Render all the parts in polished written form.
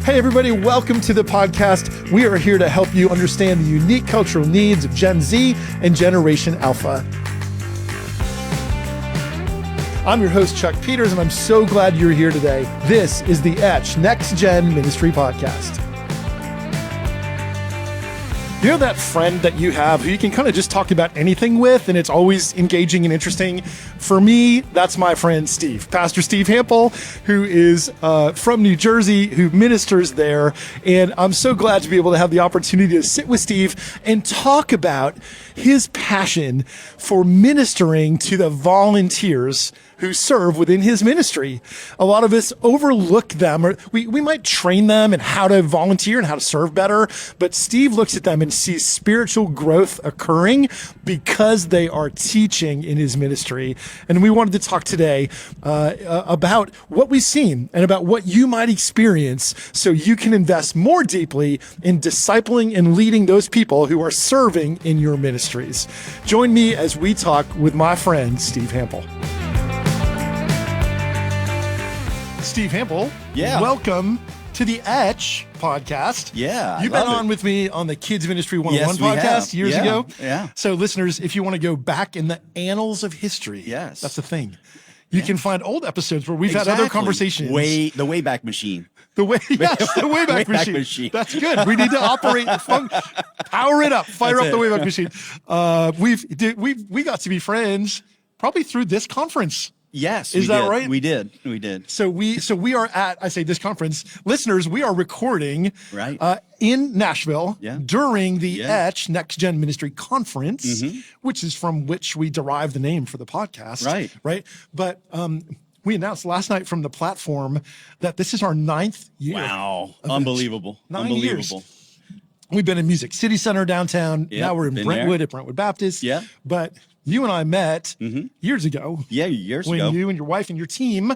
Hey everybody, welcome to the podcast. We are here to help you understand the unique cultural needs of Gen Z and Generation Alpha. I'm your host, Chuck Peters, and I'm so glad you're here today. This is the Etch Next Gen Ministry Podcast. You know that friend that you have who you can kind of just talk about anything with, and it's always engaging and interesting? For me, that's my friend Steve, Pastor Steve Hample, who is from New Jersey, who ministers there. And I'm so glad to be able to have the opportunity to sit with Steve and talk about his passion for ministering to the volunteers who serve within his ministry. A lot of us overlook them, or we might train them in how to volunteer and how to serve better, but Steve looks at them and sees spiritual growth occurring because they are teaching in his ministry. And we wanted to talk today about what we've seen and about what you might experience so you can invest more deeply in discipling and leading those people who are serving in your ministries. Join me as we talk with my friend, Steve Hample. Steve Hample, welcome to the Etch podcast. Yeah, You've been on with me on the Kids Ministry 101 podcast years ago. Yeah. So listeners, if you want to go back in the annals of history, that's the thing. You can find old episodes where we've had other conversations. The Wayback Machine. The Wayback Machine. That's good. We need to operate, power it up, fire up the Wayback Machine. We got to be friends probably through this conference. Yes, is that right? We did. So we are at, I say this conference, listeners, we are recording in Nashville during the Etch Next Gen Ministry Conference, which is from which we derive the name for the podcast. Right. But we announced last night from the platform that this is our 9th year. Wow. Unbelievable. 9 years. We've been in Music City Center downtown. Now we're in Brentwood at Brentwood Baptist. Yeah. But you and I met years ago. Yeah, years ago. When you and your wife and your team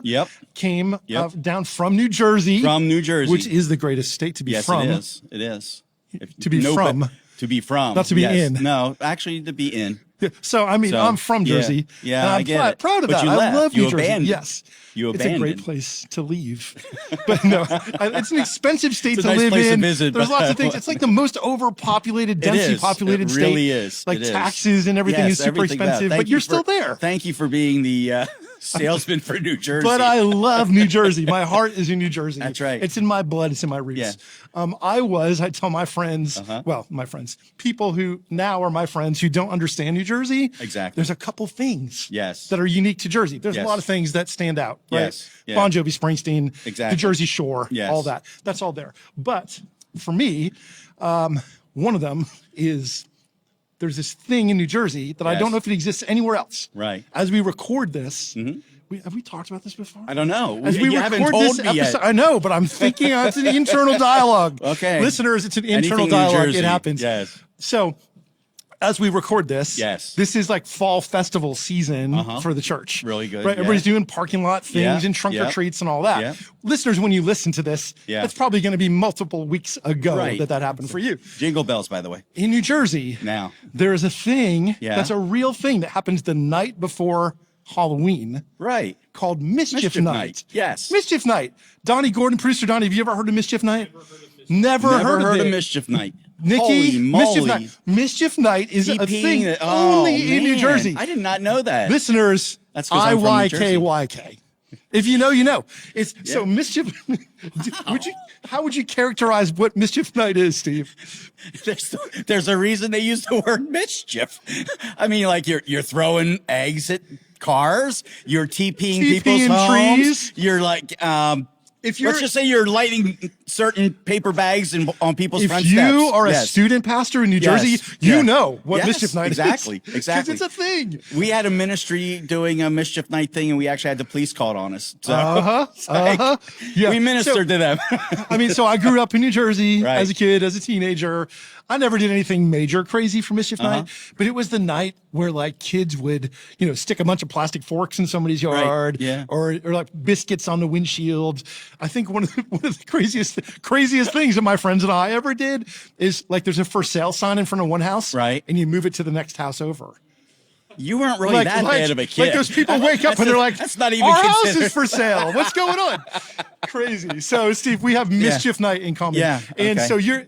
came down from New Jersey. Which is the greatest state to be from. Yes, it is. To be from. To be from. Not to be in. No, actually to be in. So, I'm from Jersey. Yeah, and I'm proud of that. I love New Jersey. Yes. You it's abandoned. a great place to leave. But no, it's an expensive state to nice live place in. To visit, There's lots of things. It's like the most overpopulated, densely populated state. It really is. Like taxes and everything is super expensive, but you're still there. Thank you for being the salesman for New Jersey. But I love New Jersey. My heart is in New Jersey. That's right. It's in my blood. It's in my roots. Yeah. I tell my friends, my friends, people who now are my friends who don't understand New Jersey. Exactly. There's a couple things that are unique to Jersey. There's a lot of things that stand out. Right? Yes. Yeah. Bon Jovi, Springsteen, the Jersey Shore, all that. That's all there. But for me, one of them is there's this thing in New Jersey that I don't know if it exists anywhere else. Right. As we record this, have we talked about this before? I don't know. As we haven't record told this me episode, yet. I know, but I'm thinking it's an internal dialogue. Okay. Listeners, it's an internal Anything dialogue. New Jersey. It happens. Yes. So as we record this, this is like fall festival season for the church. Really good. Right? Everybody's doing parking lot things and trunk or treats and all that. Yeah. Listeners, when you listen to this, it's probably going to be multiple weeks ago that happened for you. Jingle bells, by the way. In New Jersey, now there is a thing that's a real thing that happens the night before Halloween. Right. Called Mischief Night. Yes. Mischief Night. Donnie Gordon, producer Donnie, have you ever heard of Mischief Night? Never heard of Mischief Night. Nikki, Mischief Night. Mischief Night is a thing only in New Jersey. I did not know that. Listeners, that's IYKYK. If you know, you know. It's so Mischief. How would you characterize what Mischief Night is, Steve? There's a reason they use the word mischief. I mean, like you're throwing eggs at cars, you're TPing people's homes, trees. You're like let's just say you're lighting certain paper bags on people's front steps. If you are a student pastor in New Jersey, you know what Mischief Night is. Exactly. Because it's a thing. We had a ministry doing a Mischief Night thing, and we actually had the police called on us. So we ministered to them. So I grew up in New Jersey as a kid, as a teenager. I never did anything major crazy for Mischief Night, but it was the night where like kids would, stick a bunch of plastic forks in somebody's yard, or like biscuits on the windshield. I think one of the craziest things that my friends and I ever did is like there's a for sale sign in front of one house, and you move it to the next house over. You weren't really that bad of a kid. Like those people wake up and they're like, that's not even our house is for sale. What's going on? Crazy. So, Steve, we have mischief night in common. Yeah. And okay. so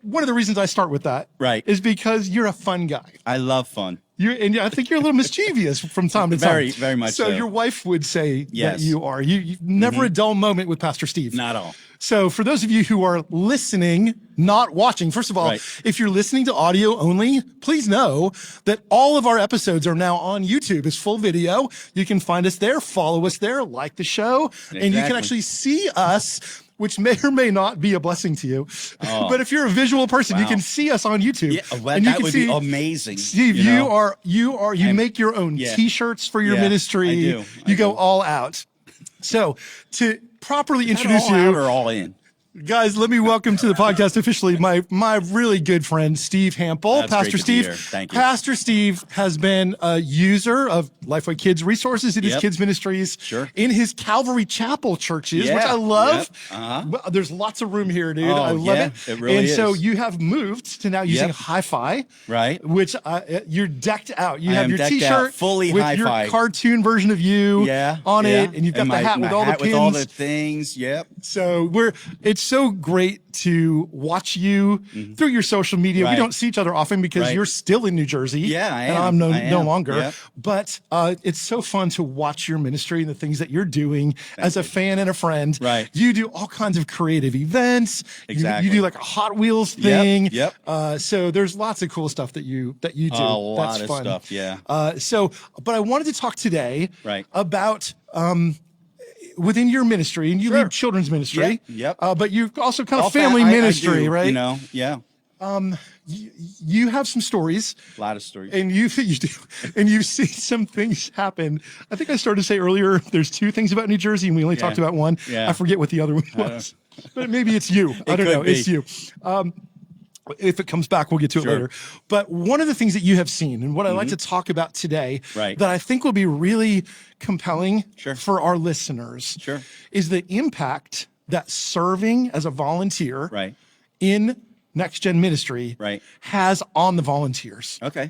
one of the reasons I start with that is because you're a fun guy. I love fun. And I think you're a little mischievous from time to time. Very, very much so. So your wife would say Yes. that you are. You never a dull moment with Pastor Steve. Not all. So for those of you who are listening, not watching, first of all, if you're listening to audio only, please know that all of our episodes are now on YouTube. It's full video. You can find us there, follow us there, like the show, and you can actually see us, which may or may not be a blessing to you. Oh. But if you're a visual person, you can see us on YouTube. Yeah, well, and you that can would see, be amazing. Steve, you make your own t-shirts for your ministry. I do. You go all out. So to properly introduce all you, out or all in. guys, let me welcome to the podcast officially my really good friend, Steve Hample. That's Pastor great to Steve. be here. Thank you. Pastor Steve has been a user of Lifeway Kids resources in his Yep. kids ministries, Sure. in his Calvary Chapel churches, Yeah. which I love. Yep. Uh-huh. Well, there's lots of room here, dude. Oh, I love yeah, it. it really and so is. you have moved to now using Yep. hi-fi, Right. which you're decked out. You I have am your decked t-shirt out, fully with hi-fi. your cartoon version of you on yeah. it, and you've got the my hat with all the hat pins. with all the things. Yep. So it's so great to watch you through your social media. We Right. don't see each other often because Right. you're still in New Jersey. Yeah, I and am. I'm no I am. longer. Yep. But it's so fun to watch your ministry and the things that you're doing as a you. fan and a friend. Right. You do all kinds of creative events. Exactly. You do like a Hot Wheels thing. Yep. So there's lots of cool stuff that you do. A lot That's of fun. stuff. Yeah. But I wanted to talk today Right. about within your ministry, and you lead children's ministry. Yep. But you've also kind of All family I ministry, do, right? You know. Yeah. You have some stories, A lot of stories. and you do, and you've seen some things happen. I think I started to say earlier, there's two things about New Jersey, and we only talked about one. Yeah. I forget what the other one was, but maybe it's you. I don't know. could be. It's you. If it comes back, we'll get to it later. But one of the things that you have seen, and what I'd like to talk about today, Right. that I think will be really compelling Sure. for our listeners, Sure. is the impact that serving as a volunteer Right. in Next Gen Ministry Right. has on the volunteers Okay.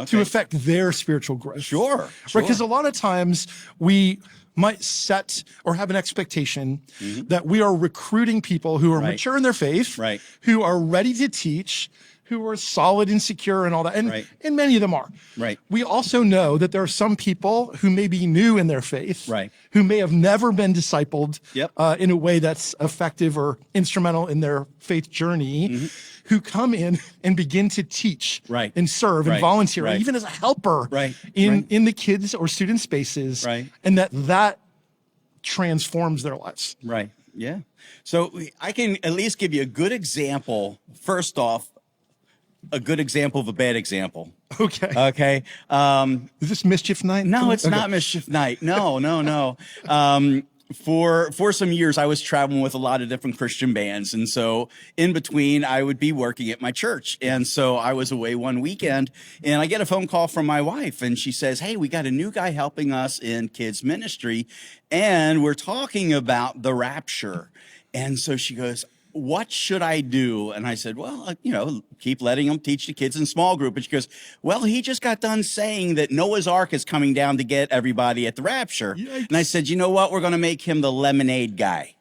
to affect their spiritual growth. Sure. Right, because a lot of times we might set or have an expectation that we are recruiting people who are Right. mature in their faith, Right. who are ready to teach, who are solid and secure and all that. And, Right. and many of them are. Right. We also know that there are some people who may be new in their faith, Right. who may have never been discipled Yep. in a way that's effective or instrumental in their faith journey, who come in and begin to teach Right. and serve and Right. volunteer, Right. even as a helper Right. in Right. in the kids or student spaces, Right. and that transforms their lives. Right. Yeah. So I can at least give you a good example. First off, a good example of a bad example. Okay. Okay. Is this mischief night? No, it's Okay. not mischief night. No. For some years, I was traveling with a lot of different Christian bands. And so in between, I would be working at my church. And so I was away one weekend and I get a phone call from my wife and she says, "Hey, we got a new guy helping us in kids ministry. And we're talking about the rapture." And so she goes, "What should I do?" And I said, "Well, keep letting them teach the kids in small group." And she goes, "Well, he just got done saying that Noah's Ark is coming down to get everybody at the rapture." Yikes. And I said, "You know what? We're going to make him the lemonade guy."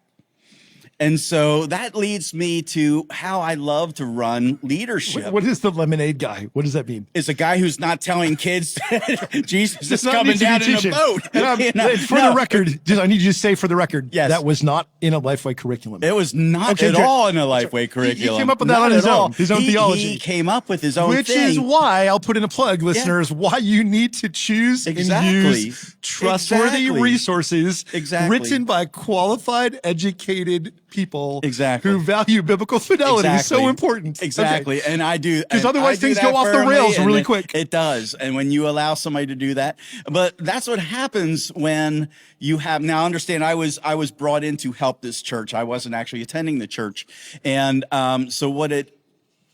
And so that leads me to how I love to run leadership. What is the lemonade guy? What does that mean? Is a guy who's not telling kids that Jesus is Does not coming need to be down in a teaching. boat. And for the record, I need you to say for the record, Yes. that was not in a Lifeway curriculum. It was not Okay, at Jack. all in a Lifeway curriculum. He came up with that Not on his at all. own, his own He theology. came up with his own Which thing. is why I'll put in a plug, listeners, why you need to choose Exactly. and use trustworthy Exactly. resources Exactly. written by qualified, educated people Exactly. who value biblical fidelity. It's so Exactly. important. Exactly. Okay. And I do. 'Cause and otherwise I do things that go off the firmly, rails and really it- quick. It does. And when you allow somebody to do that, but that's what happens when you have, now understand, I was brought in to help this church. I wasn't actually attending the church. And so what it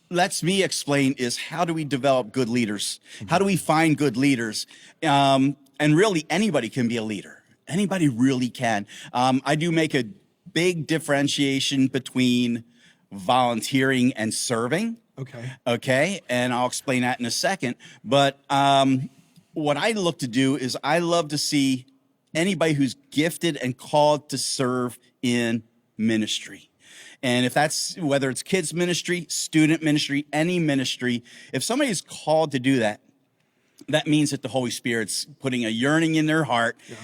lets me explain is, how do we develop good leaders? How do we find good leaders? And really anybody can be a leader. Anybody really can. I do make a big differentiation between volunteering and serving. Okay. And I'll explain that in a second. But what I look to do is I love to see anybody who's gifted and called to serve in ministry. And if that's, whether it's kids ministry, student ministry, any ministry, if somebody is called to do that, that means that the Holy Spirit's putting a yearning in their heart. Yeah.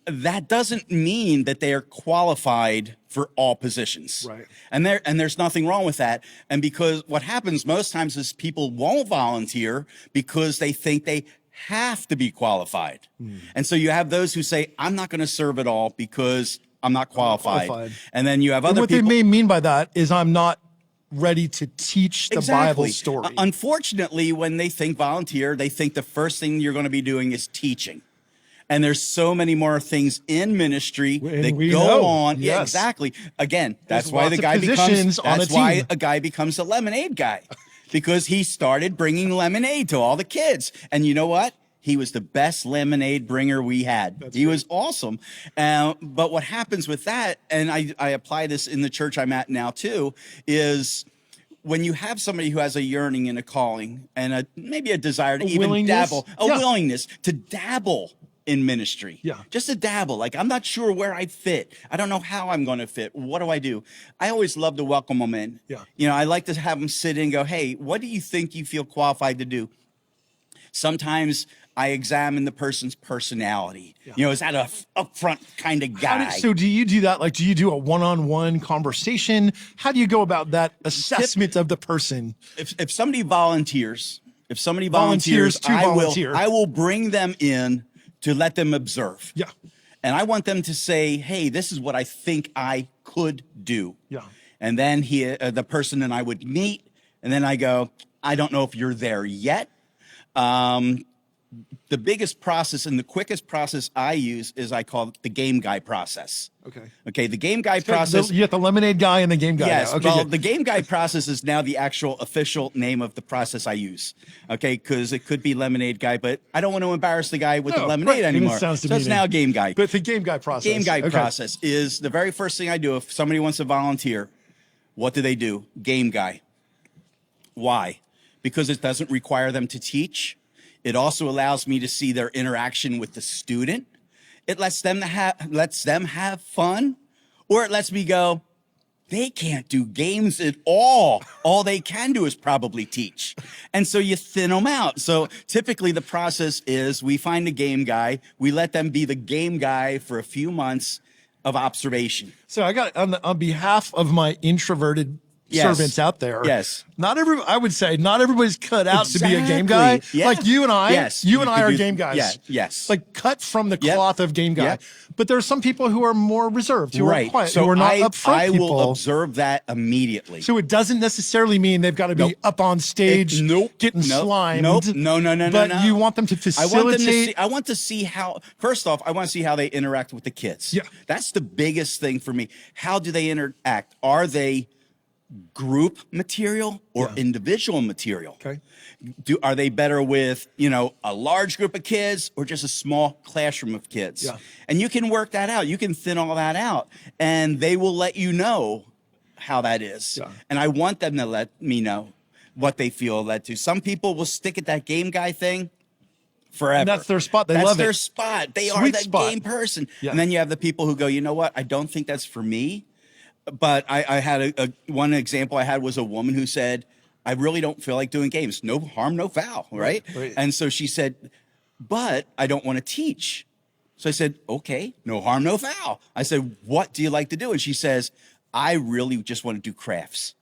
That doesn't mean that they are qualified for all positions. Right. And there's nothing wrong with that. And because what happens most times is people won't volunteer because they think they have to be qualified. And so you have those who say, I'm not going to serve at all because I'm not qualified. And then you have other what people. What they may mean by that is I'm not ready to teach the Bible story. Unfortunately, when they think volunteer, they think the first thing you're going to be doing is teaching. And there's so many more things in ministry that go on. Yes. Yeah, exactly. Again, that's why the guy becomes, that's why a guy becomes a lemonade guy, because he started bringing lemonade to all the kids. And you know what? He was the best lemonade bringer we had. He was awesome. But what happens with that, and I apply this in the church I'm at now too, is when you have somebody who has a yearning and a calling and maybe a desire to even dabble, willingness to dabble in ministry. Yeah. Just to dabble. Like, I'm not sure where I fit. I don't know how I'm going to fit. What do I do? I always love to welcome them in. Yeah. You know, I like to have them sit in and go, hey, what do you think you feel qualified to do? Sometimes I examine the person's personality. Yeah. You know, is that a upfront kind of guy? So do you do that? Like, do you do a one-on-one conversation? How do you go about that assessment of the person? If somebody volunteers, I will bring them in to let them observe. Yeah. And I want them to say, hey, this is what I think I could do. Yeah. And then the person and I would meet, and then I go, I don't know if you're there yet. The biggest process and the quickest process I use is I call it the game guy process. Okay. The game guy process. You got the lemonade guy and the game guy. Yes. Okay, well, the game guy process is now the actual official name of the process I use. Okay. Because it could be lemonade guy, but I don't want to embarrass the guy with the lemonade anymore. So it's now game guy. But the game guy process. Game guy process is the very first thing I do. If somebody wants to volunteer, what do? Game guy. Why? Because it doesn't require them to teach. It also allows me to see their interaction with the student. It lets them have fun, or it lets me go, they can't do games at all. All they can do is probably teach. And so you thin them out. So typically the process is we find a game guy. We let them be the game guy for a few months of observation. So I got on behalf of my introverted servants out there. Yes. I would say not everybody's cut out to be a game guy. Yeah. Like you and I. Yes. You and I are game guys. Yeah. Yes. Like cut from the cloth of game guy. Yep. But there are some people who are more reserved, who are quiet, who are not upfront people. I will observe that immediately. So it doesn't necessarily mean they've got to be up on stage getting slimed. No. But you want them to facilitate. I want to see how, first off, I want to see how they interact with the kids. Yeah. That's the biggest thing for me. How do they interact? Are they group material or individual material? Okay. Are they better with, a large group of kids or just a small classroom of kids? Yeah. And you can work that out. You can thin all that out, and they will let you know how that is. Yeah. And I want them to let me know what they feel led to. Some people will stick at that game guy thing forever. And that's their spot. That's love it. their spot. They are that game person. Yeah. And then you have the people who go, you know what? I don't think that's for me. But I had one example I had was a woman who said, I really don't feel like doing games. No harm, no foul, right? And so she said, but I don't want to teach. So I said, okay, no harm, no foul. I said, what do you like to do? And she says, I really just want to do crafts.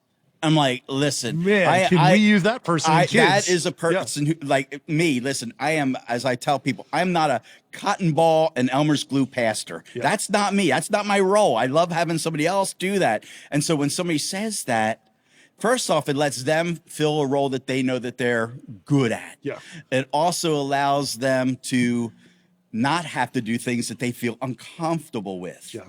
I'm like, listen, man, can we use that person? That is a person who, like me, listen, I am, as I tell people, I'm not a cotton ball and Elmer's glue pastor. Yeah. That's not me. That's not my role. I love having somebody else do that. And so when somebody says that, first off, it lets them fill a role that they know that they're good at. Yeah. It also allows them to not have to do things that they feel uncomfortable with. Yeah.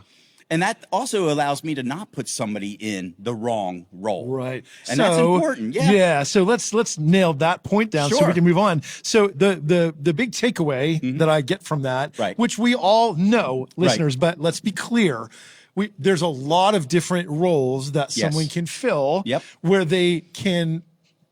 And that also allows me to not put somebody in the wrong role. Right. And that's important. Yeah. Yeah. So let's nail that point down so we can move on. So the big takeaway that I get from that, which we all know, listeners, but let's be clear. There's a lot of different roles that someone can fill where they can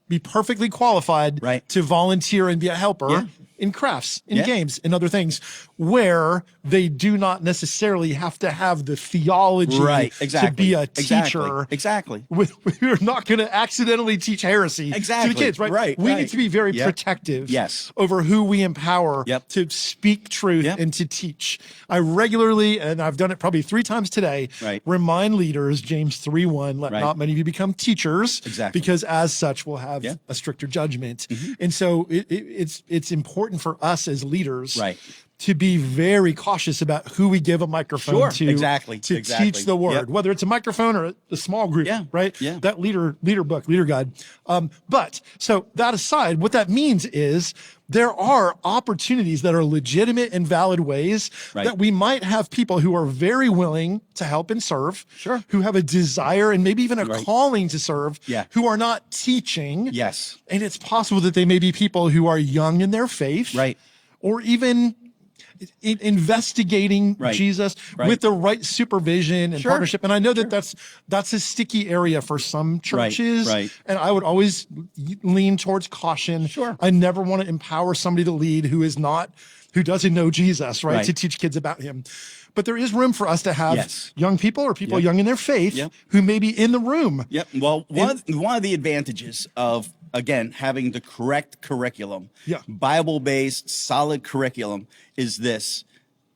be perfectly qualified to volunteer and be a helper. in crafts, in games, in other things, where they do not necessarily have to have the theology to be a teacher. Exactly. We're not going to accidentally teach heresy to the kids, right? We need to be very protective over who we empower to speak truth and to teach. I regularly, and I've done it probably 3 times today, remind leaders, James 3:1, let not many of you become teachers, because as such we'll have a stricter judgment. And so it's important for us as leaders to be very cautious about who we give a microphone to teach the word, whether it's a microphone or a small group, right? That leader book, leader guide. But so that aside, what that means is there are opportunities that are legitimate and valid ways that we might have people who are very willing to help and serve, who have a desire and maybe even a calling to serve, who are not teaching. And it's possible that they may be people who are young in their faith, or even investigating Jesus with the right supervision and partnership. And I know that that's a sticky area for some churches. And I would always lean towards caution. I never want to empower somebody to lead who doesn't know Jesus, to teach kids about him. But there is room for us to have young people or people young in their faith who may be in the room. Well, one of the advantages of, again, having the correct curriculum, Bible-based, solid curriculum, is this.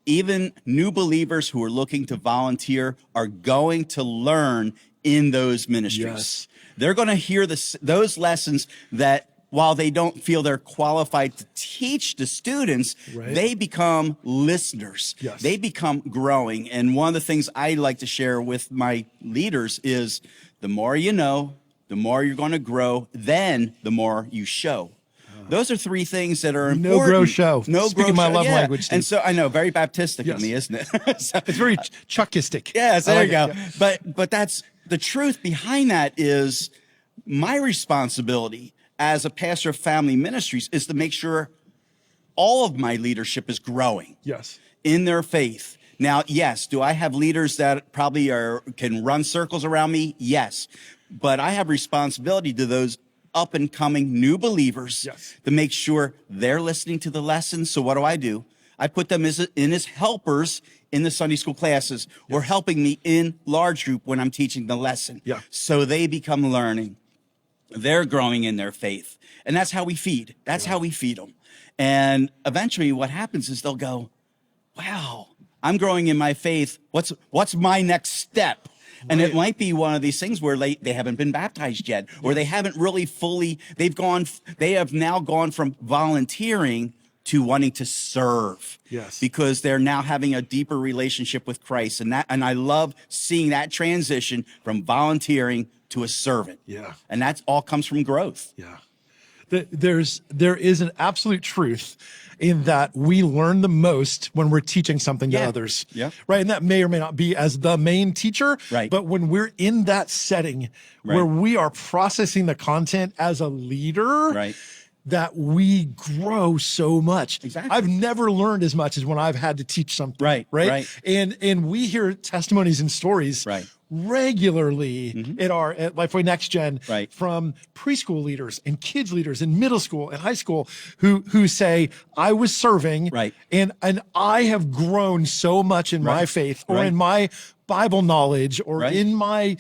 Even new believers who are looking to volunteer are going to learn in those ministries. They're going to hear those lessons that, while they don't feel they're qualified to teach the students, they become listeners. They become growing. And one of the things I like to share with my leaders is the more you know, the more you're going to grow, then the more you show. Those are 3 things that are important. No grow show. No Speaking grow my show. love language, Steve. And so I know, very Baptistic of me, isn't it? So, it's very Chuckistic. Yes, there you go. But that's the truth behind that is my responsibility as a pastor of family ministries is to make sure all of my leadership is growing in their faith. Now, yes, do I have leaders that probably can run circles around me? Yes. But I have responsibility to those up and coming new believers to make sure they're listening to the lessons. So what do? I put them in as helpers in the Sunday school classes or helping me in large group when I'm teaching the lesson. So they become learning. They're growing in their faith. And that's how we feed. That's how we feed them. And eventually what happens is they'll go, wow, I'm growing in my faith. What's my next step? And it might be one of these things where they haven't been baptized yet, or they haven't really fully, they have now gone from volunteering to wanting to serve. Because they're now having a deeper relationship with Christ. And I love seeing that transition from volunteering to a servant. And that all comes from growth. There is an absolute truth in that we learn the most when we're teaching something to others. Right. And that may or may not be as the main teacher. But when we're in that setting where we are processing the content as a leader, that we grow so much. I've never learned as much as when I've had to teach something. And we hear testimonies and stories regularly at Lifeway Next Gen from preschool leaders and kids leaders in middle school and high school who say, I was serving and I have grown so much in my faith or in my Bible knowledge or in my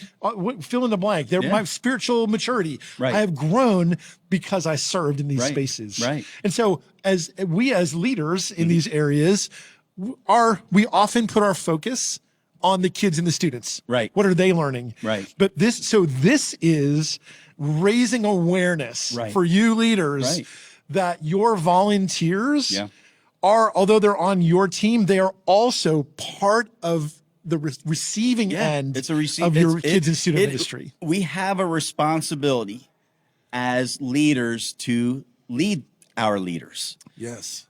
fill in the blank, my spiritual maturity. I have grown because I served in these spaces. And so as leaders in these areas, we often put our focus on the kids and the students. What are they learning? But this is raising awareness for you leaders that your volunteers are, although they're on your team, they are also part of the receiving end of your kids and student ministry. We have a responsibility as leaders to lead our leaders.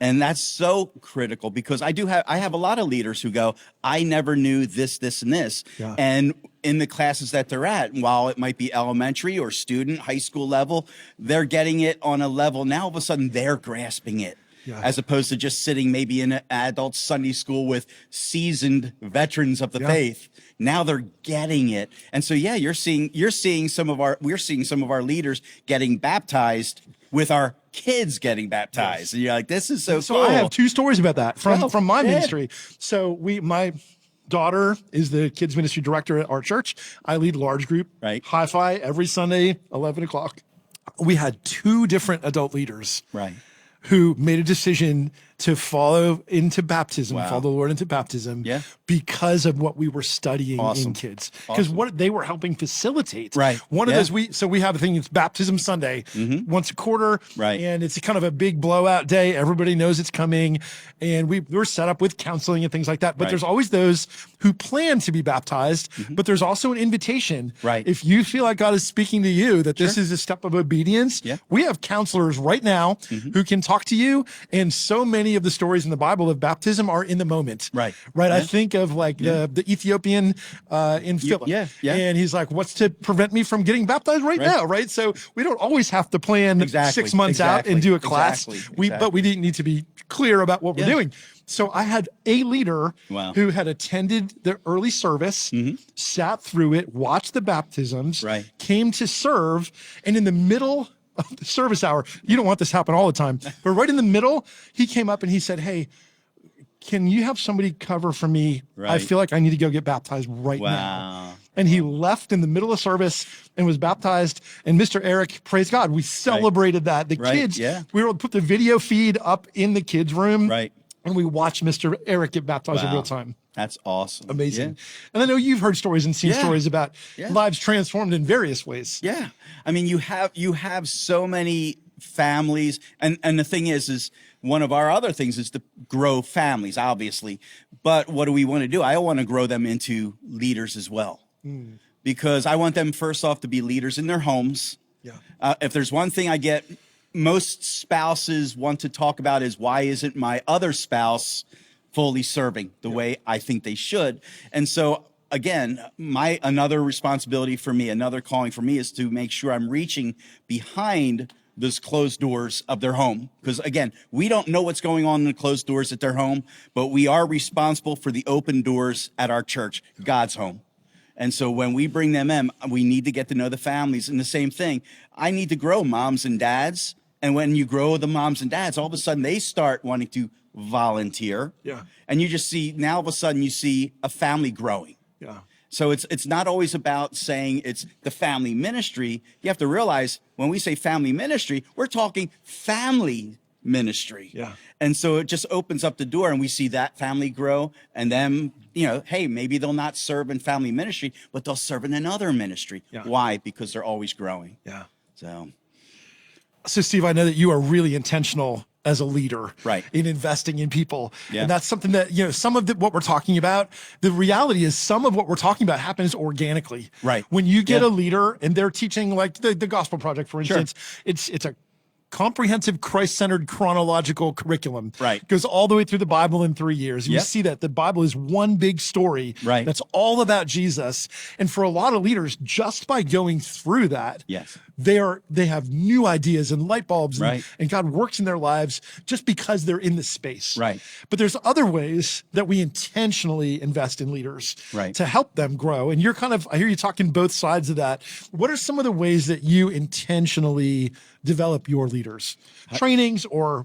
And that's so critical because I have a lot of leaders who go, I never knew this, and this. And in the classes that they're at, while it might be elementary or student, high school level, they're getting it on a level. Now all of a sudden they're grasping it. as opposed to just sitting maybe in an adult Sunday school with seasoned veterans of the faith. Now they're getting it. And so, we're seeing some of our leaders getting baptized with our kids getting baptized. And you're like, this is so cool. I have two stories about that from my ministry. So my daughter is the kids ministry director at our church. I lead large group, hi-fi every Sunday, 11 o'clock. We had two different adult leaders who made a decision to follow into baptism, follow the Lord into baptism because of what we were studying in kids. Because what they were helping facilitate. One of those, we have a thing, it's Baptism Sunday, once a quarter, and it's kind of a big blowout day. Everybody knows it's coming, and we're set up with counseling and things like that. But there's always those who plan to be baptized, but there's also an invitation. If you feel like God is speaking to you, that this is a step of obedience, we have counselors right now who can talk to you, and so many of the stories in the Bible of baptism are in the moment. I think of like the Ethiopian in Philip. And he's like, what's to prevent me from getting baptized now? So we don't always have to plan 6 months out and do a class. But we need to be clear about what we're doing. So I had a leader who had attended the early service, sat through it, watched the baptisms, came to serve, and in the middle of the service hour, you don't want this to happen all the time, but right in the middle, he came up and he said, hey, can you have somebody cover for me? I feel like I need to go get baptized right now. And he left in the middle of service and was baptized. And Mr. Eric, praise God, we celebrated that. The kids, we were able to put the video feed up in the kids' room. And we watched Mr. Eric get baptized in real time. That's awesome. Amazing. And I know you've heard stories and seen stories about lives transformed in various ways. I mean, you have so many families. And the thing is one of our other things is to grow families, obviously. But what do we want to do? I want to grow them into leaders as well. Because I want them, first off, to be leaders in their homes. If there's one thing I get, most spouses want to talk about is, why isn't my other spouse fully serving the way I think they should? And so again, another responsibility for me, another calling for me, is to make sure I'm reaching behind those closed doors of their home. Because again, we don't know what's going on in the closed doors at their home, but we are responsible for the open doors at our church, God's home. And so when we bring them in, we need to get to know the families. And the same thing, I need to grow moms and dads. And when you grow the moms and dads, all of a sudden they start wanting to volunteer. And you just see, now all of a sudden you see a family growing. So it's not always about saying it's the family ministry. You have to realize when we say family ministry, we're talking family ministry. And so it just opens up the door, and we see that family grow. And then, hey, maybe they'll not serve in family ministry, but they'll serve in another ministry. Why? Because they're always growing. So Steve, I know that you are really intentional as a leader in investing in people. And that's something that, some of what we're talking about, the reality is some of what we're talking about happens organically. When you get a leader and they're teaching, like the Gospel Project, for instance, it's a comprehensive, Christ-centered, chronological curriculum. Goes all the way through the Bible in 3 years. You see that the Bible is one big story that's all about Jesus. And for a lot of leaders, just by going through that, they have new ideas and light bulbs, and God works in their lives just because they're in the space. But there's other ways that we intentionally invest in leaders to help them grow. And I hear you talking both sides of that. What are some of the ways that you intentionally develop your leaders? Trainings or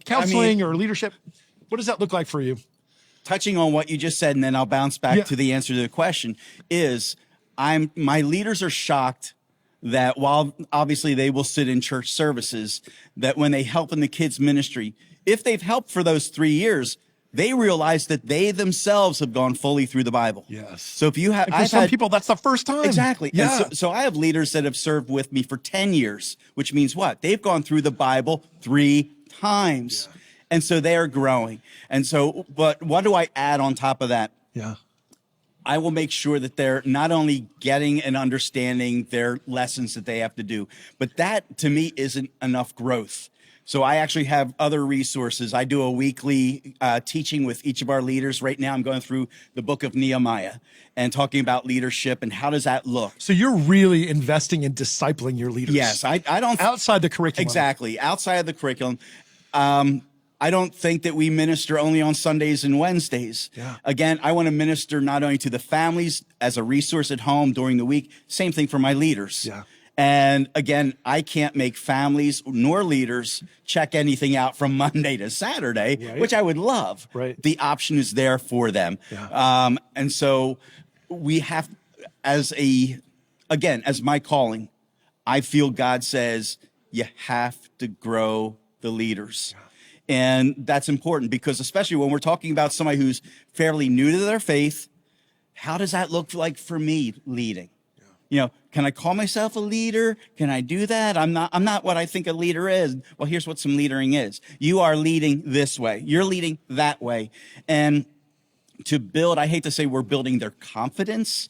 counseling or leadership? What does that look like for you? Touching on what you just said, and then I'll bounce back to the answer to the question, is my leaders are shocked that while obviously they will sit in church services, that when they help in the kids ministry, if they've helped for those 3 years, they realize that they themselves have gone fully through the Bible. So if you have, for some people, that's the first time. Exactly. And so I have leaders that have served with me for 10 years, which means what? They've gone through the Bible 3 times. And so they are growing. And so, but what do I add on top of that? I will make sure that they're not only getting and understanding their lessons that they have to do, but that to me isn't enough growth. So I actually have other resources. I do a weekly teaching with each of our leaders. Right now I'm going through the book of Nehemiah and talking about leadership and how does that look. So you're really investing in discipling your leaders. Yes, I don't. Outside the curriculum. Exactly, outside of the curriculum. I don't think that we minister only on Sundays and Wednesdays. Yeah. Again, I want to minister not only to the families as a resource at home during the week, same thing for my leaders. Yeah. And again, I can't make families nor leaders check anything out from Monday to Saturday, Right. which I would love. Right. The option is there for them. Yeah. And so we have, as my calling, I feel God says you have to grow the leaders. Yeah. And that's important because especially when we're talking about somebody who's fairly new to their faith, how does that look like for me leading? Yeah. You know, can I call myself a leader? Can I do that? I'm not what I think a leader is. Well, here's what some leadering is. You are leading this way. You're leading that way. And to build, I hate to say we're building their confidence,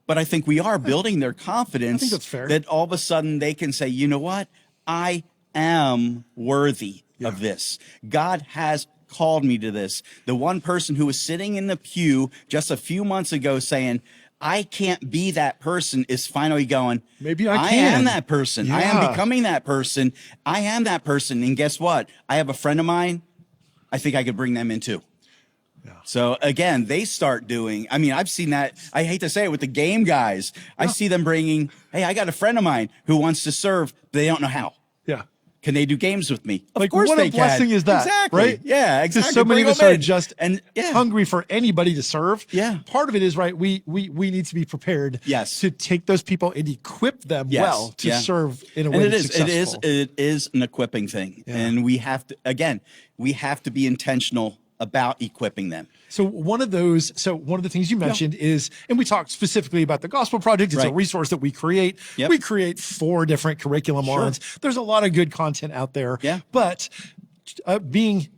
but I think we are building their confidence. I think that's fair. That all of a sudden they can say, you know what? I am worthy of this. God has called me to this. The one person who was sitting in the pew just a few months ago saying, I can't be that person, is finally going, maybe I can. am that person. Yeah. I am becoming that person. I am that person. And guess what? I have a friend of mine. I think I could bring them in too. Yeah. So again, they start doing, I mean, I've seen that. I hate to say it with the game guys. I see them bringing, hey, I got a friend of mine who wants to serve, but they don't know how. Yeah. Can they do games with me? Of Like, course what they a blessing can. is that, Exactly. right? Yeah, exactly. Because so many of us are just hungry for anybody to serve. Yeah. Part of it is, right, we need to be prepared to take those people and equip them well to serve in a way that's successful. It is an equipping thing. Yeah. And we have to be intentional about equipping them. So one of the things you mentioned is, and we talked specifically about the Gospel Project. It's a resource that we create. Yep. We create 4 different curriculum lines. There's a lot of good content out there. Yeah. But being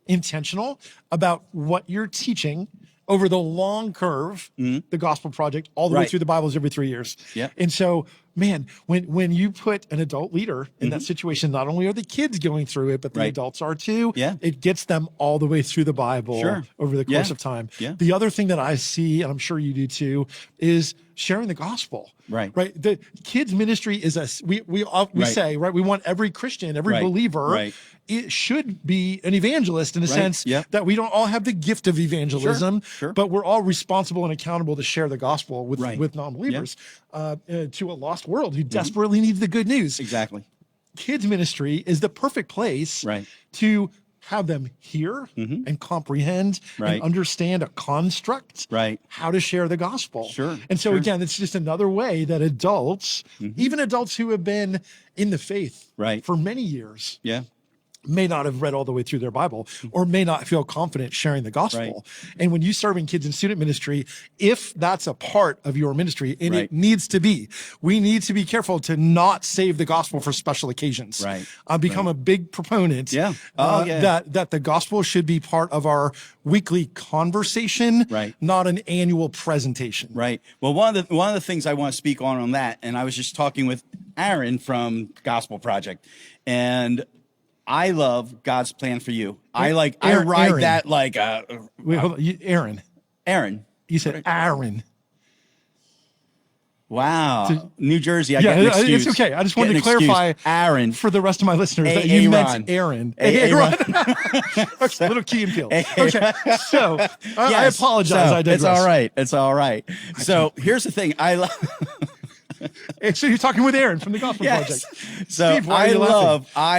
intentional about what you're teaching over the long curve, the Gospel Project, all the way through the Bible is every 3 years. Yep. And so, man, when you put an adult leader in that situation, not only are the kids going through it, but the adults are too. Yeah. It gets them all the way through the Bible over the course of time. Yeah. The other thing that I see, and I'm sure you do too, is sharing the gospel. Right. The kids ministry is we say, we want every Christian, every believer, it should be an evangelist in the sense that we don't all have the gift of evangelism, but we're all responsible and accountable to share the gospel with non-believers to a lost world who desperately needs the good news. Exactly. Kids ministry is the perfect place to have them hear and comprehend and understand a construct, how to share the gospel. And so again, it's just another way that adults, even adults who have been in the faith for many years, may not have read all the way through their Bible or may not feel confident sharing the gospel. And when you serve in kids and student ministry, if that's a part of your ministry, and it needs to be, we need to be careful to not save the gospel for special occasions. I've become a big proponent that the gospel should be part of our weekly conversation, not an annual presentation. Well, one of the things I want to speak on that, and I was just talking with Aaron from Gospel Project, and I love God's plan for you. I ride Aaron. that like wait, hold on. Aaron. You said Aaron. Wow. So, New Jersey. I get an excuse. It's okay. I just wanted to clarify Aaron for the rest of my listeners that you meant Aaron. Aaron. Okay, little Key and Peele. Okay. So I apologize. I digress. It's all right. So here's the thing. So you're talking with Aaron from the Gospel Project. So Steve, I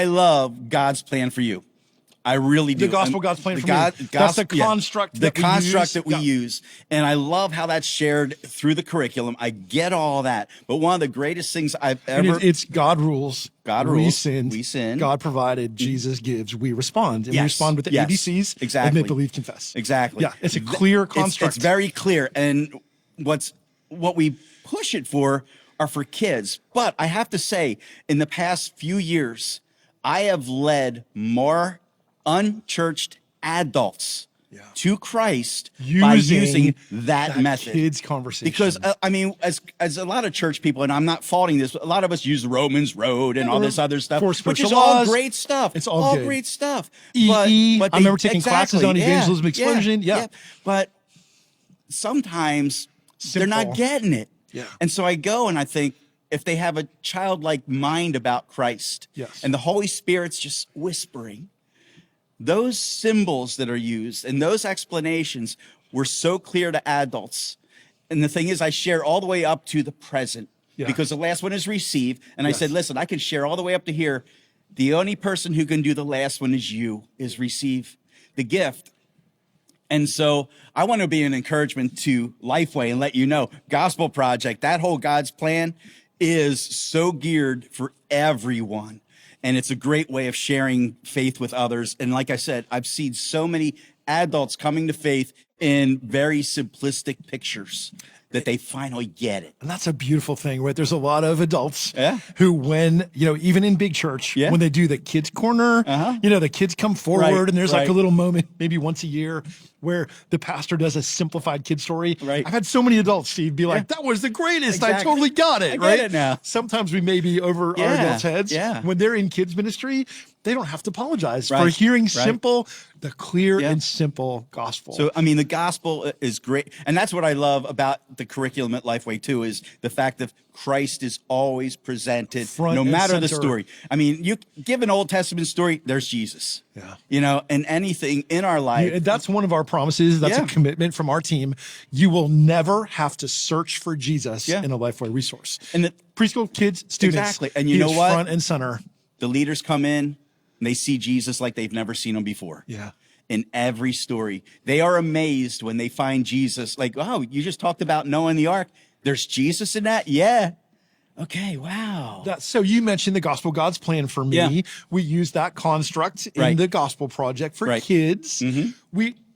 love God's plan for you. I really do. The gospel, God's plan for me. That's the construct that we use. And I love how that's shared through the curriculum. I get all that. But one of the greatest things I've ever... It's God rules. God rules. We sin. God provided. Jesus gives. We respond. And we respond with the ABCs. Exactly. Admit, believe, confess. Exactly. Yeah, it's a clear construct. It's very clear. And what we push it for are for kids. But I have to say, in the past few years, I have led more unchurched adults to Christ by using that method. Kids conversation. Because I mean, as a lot of church people, and I'm not faulting this, but a lot of us use the Romans Road and all this other stuff, which is all great stuff. It's all good. Great stuff. But I remember taking classes on evangelism explosion. Yeah. But sometimes they're not getting it. Yeah. And so I go and I think, if they have a childlike mind about Christ and the Holy Spirit's just whispering, those symbols that are used and those explanations were so clear to adults. And the thing is, I share all the way up to the present because the last one is receive. And I said, listen, I can share all the way up to here. The only person who can do the last one is receive the gift. And so I want to be an encouragement to Lifeway and let you know, Gospel Project, that whole God's plan is so geared for everyone. And it's a great way of sharing faith with others. And like I said, I've seen so many adults coming to faith in very simplistic pictures that they finally get it. And that's a beautiful thing, right? There's a lot of adults who, when, even in big church, when they do the kids corner, the kids come forward and there's like a little moment, maybe once a year, where the pastor does a simplified kid story. I've had so many adults, Steve, be like, that was the greatest. Exactly. I totally got it. I get it now. Sometimes we may be over our adults' heads. When they're in kids ministry, they don't have to apologize for hearing the clear and simple gospel. So, I mean, the gospel is great. And that's what I love about the curriculum at Lifeway too, is the fact that Christ is always presented no matter the story. I mean, you give an Old Testament story, there's Jesus. And anything in our life. That's one of our promises. That's a commitment from our team. You will never have to search for Jesus in a Lifeway resource. And the preschool kids, students. Exactly. And you know what? Front and center. The leaders come in and they see Jesus like they've never seen him before. In every story. They are amazed when they find Jesus. Like, oh, you just talked about Noah and the ark. There's Jesus in that? Yeah. Okay, wow. So you mentioned the gospel, God's plan for me. We use that construct in the Gospel Project for kids.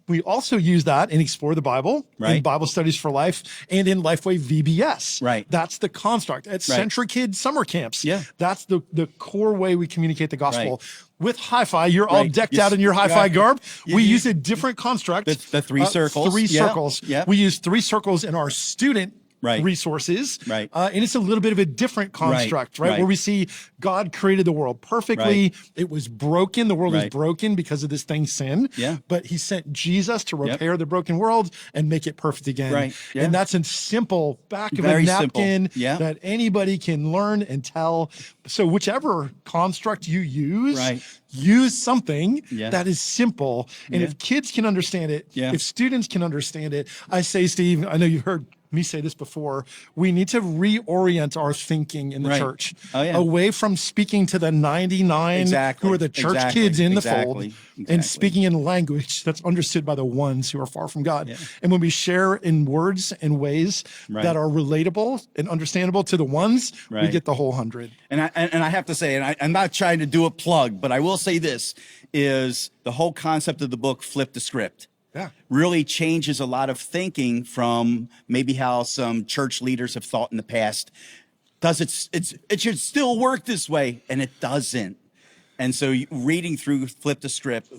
We also use that and explore the Bible in Bible Studies for Life and in Lifeway VBS. That's the construct at Centra Kid summer camps. That's the core way we communicate the gospel. With hi-fi, you're all decked out in your hi-fi garb. We use a different construct. The three circles. Three circles. We use 3 circles in our student resources. And it's a little bit of a different construct, where we see God created the world perfectly. It was broken. The world is broken because of this thing, sin. But he sent Jesus to repair the broken world and make it perfect again. And that's in simple, back of a napkin that anybody can learn and tell. So whichever construct you use, use something that is simple. And if kids can understand it, if students can understand it, I say, Steve, I know you've heard me say this before, we need to reorient our thinking in the church away from speaking to the 99 who are the church kids in the fold and speaking in language that's understood by the ones who are far from God. And when we share in words and ways that are relatable and understandable to the ones, we get the whole 100. And I have to say, and I'm not trying to do a plug, but I will say this, is the whole concept of the book, Flip the Script. Really changes a lot of thinking from maybe how some church leaders have thought in the past. It should still work this way, and it doesn't. And so reading through Flip the Script,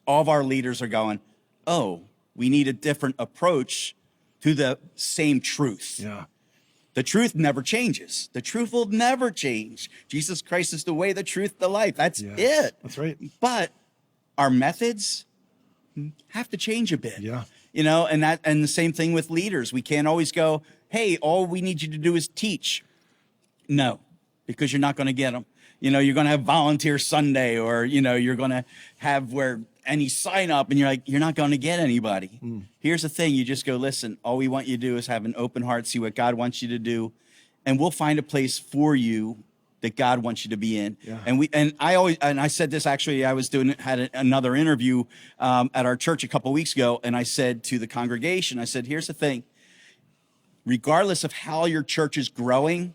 all of our leaders are going, oh, we need a different approach to the same truth. The truth never changes. The truth will never change. Jesus Christ is the way, the truth, the life. That's it. That's right. But our methods have to change a bit. And the same thing with leaders. We can't always go, hey, all we need you to do is teach. No, because you're not going to get them. You're going to have volunteer Sunday, or, you're going to have any sign up, and you're like, you're not going to get anybody. Here's the thing. You just go, listen, all we want you to do is have an open heart, see what God wants you to do, and we'll find a place for you that God wants you to be in. And I said this, actually, I had another interview at our church a couple of weeks ago. And I said to the congregation, I said, here's the thing, regardless of how your church is growing,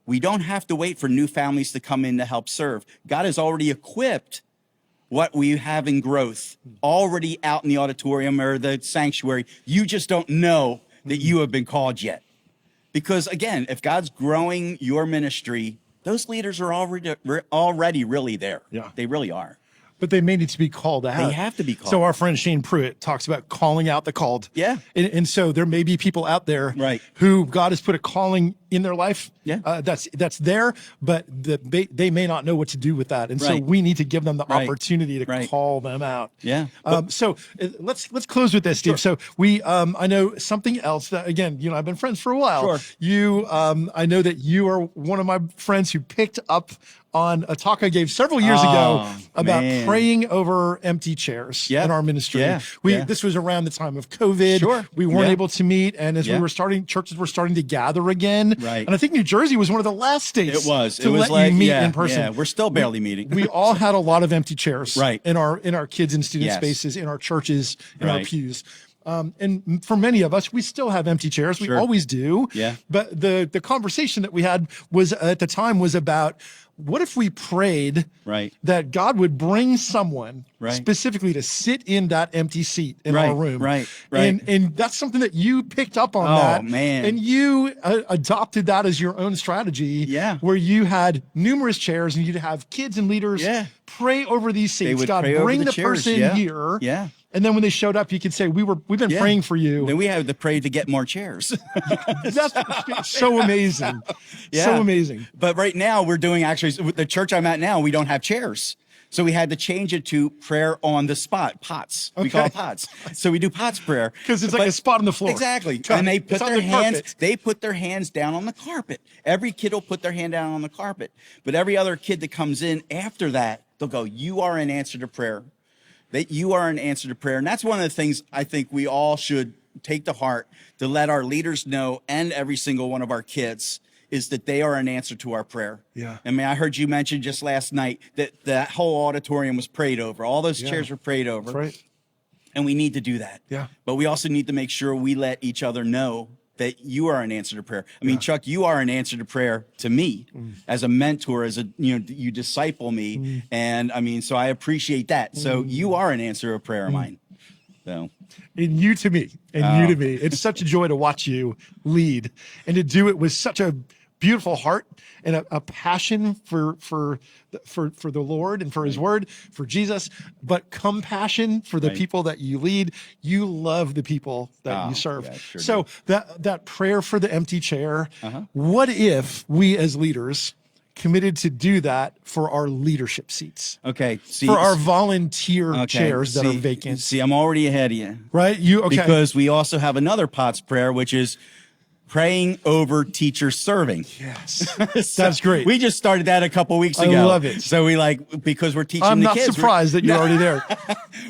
we don't have to wait for new families to come in to help serve. God has already equipped what we have in growth already out in the auditorium or the sanctuary. You just don't know that you have been called yet. Because again, if God's growing your ministry, those leaders are already really there. They really are. But they may need to be called out. They have to be called. So our friend Shane Pruitt talks about calling out the called. And so there may be people out there who God has put a calling in their life that's there, but they may not know what to do with that. And so we need to give them the opportunity to call them out. So let's close with this, Steve. So I know something else that, again, I've been friends for a while. I know that you are one of my friends who picked up on a talk I gave several years ago about praying over empty chairs in our ministry. This was around the time of COVID. We weren't able to meet. And as churches were starting to gather again. And I think New Jersey was one of the last states to let you meet in person. Yeah, we're still barely meeting. We all had a lot of empty chairs in our kids and student spaces, in our churches, in our pews. And for many of us, we still have empty chairs. We always do. But the conversation that we had was at the time was about, what if we prayed that God would bring someone specifically to sit in that empty seat in our room? And that's something that you picked up on and you adopted that as your own strategy where you had numerous chairs and you'd have kids and leaders pray over these seats. God, bring the person here. And then when they showed up, you could say, we've been praying for you. Then we had to pray to get more chairs. That's so amazing. So amazing. But right now we're doing, actually, the church I'm at now, we don't have chairs. So we had to change it to prayer on the spot, pots. We call it pots. So we do pots prayer. Because it's like a spot on the floor. Exactly. And they put their hands down on the carpet. Every kid will put their hand down on the carpet. But every other kid that comes in after that, they'll go, you are an answer to prayer. That you are an answer to prayer. And that's one of the things I think we all should take to heart, to let our leaders know, and every single one of our kids, is that they are an answer to our prayer. I mean, I heard you mention just last night that that whole auditorium was prayed over. All those chairs were prayed over. That's right. And we need to do that. But we also need to make sure we let each other know that you are an answer to prayer. I mean, Chuck, you are an answer to prayer to me as a mentor, you disciple me. And I mean, so I appreciate that. So you are an answer to prayer of mine. So. And you to me, you to me. It's such a joy to watch you lead and to do it with such a beautiful heart and a passion for the Lord and for his word, for Jesus, but compassion for the people that you lead. You love the people that you serve. So that prayer for the empty chair, what if we as leaders committed to do that for our leadership seats? For our volunteer chairs that are vacant. See, I'm already ahead of you. Right? Because we also have another POTS prayer, which is praying over teacher serving. That's great. We just started that a couple weeks ago. I love it. So because we're teaching I'm the kids. I'm not surprised that you're already there.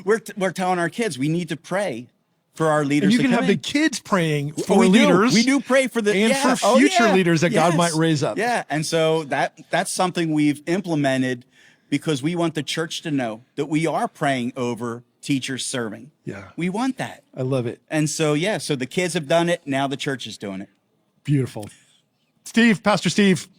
We're telling our kids we need to pray for our leaders. And you can have the kids praying for leaders. We do pray for for future leaders that God might raise up. And so that's something we've implemented because we want the church to know that we are praying over teachers serving. We want that. I love it. And so, so the kids have done it. Now the church is doing it. Beautiful. Steve, Pastor Steve,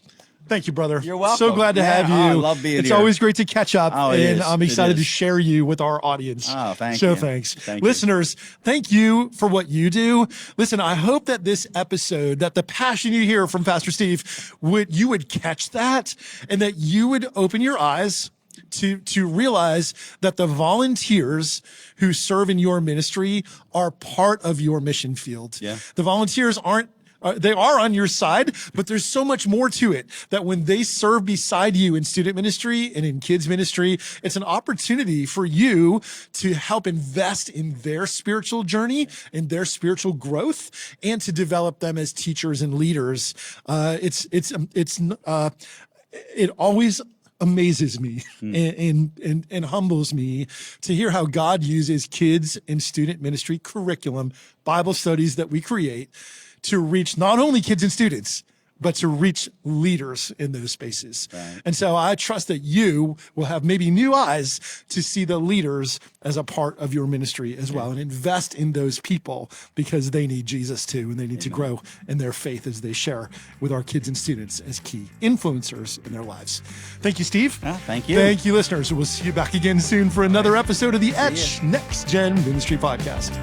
thank you, brother. You're welcome. So glad to have you. I love being here. It's always great to catch up. And I'm excited to share you with our audience. Thank you. Thanks. Thank Listeners, thank you for what you do. Listen, I hope that this episode, that the passion you hear from Pastor Steve, you would catch that and that you would open your eyes to realize that the volunteers who serve in your ministry are part of your mission field. The volunteers they are on your side, but there's so much more to it that when they serve beside you in student ministry and in kids ministry, it's an opportunity for you to help invest in their spiritual journey and their spiritual growth and to develop them as teachers and leaders. It always amazes me and humbles me to hear how God uses kids and student ministry curriculum, Bible studies that we create to reach not only kids and students, but to reach leaders in those spaces. And so I trust that you will have maybe new eyes to see the leaders as a part of your ministry as well and invest in those people because they need Jesus too, and they need to grow in their faith as they share with our kids and students as key influencers in their lives. Thank you, Steve. Thank you. Thank you, listeners. We'll see you back again soon for another episode of the Etch Next Gen Ministry Podcast.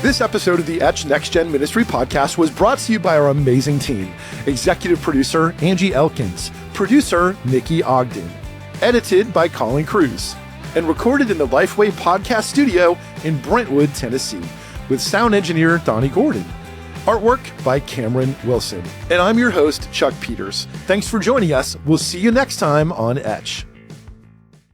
This episode of the Etch Next Gen Ministry Podcast was brought to you by our amazing team. Executive producer, Angie Elkins. Producer, Nikki Ogden. Edited by Colin Cruz. And recorded in the Lifeway podcast studio in Brentwood, Tennessee. With sound engineer, Donnie Gordon. Artwork by Cameron Wilson. And I'm your host, Chuck Peters. Thanks for joining us. We'll see you next time on Etch.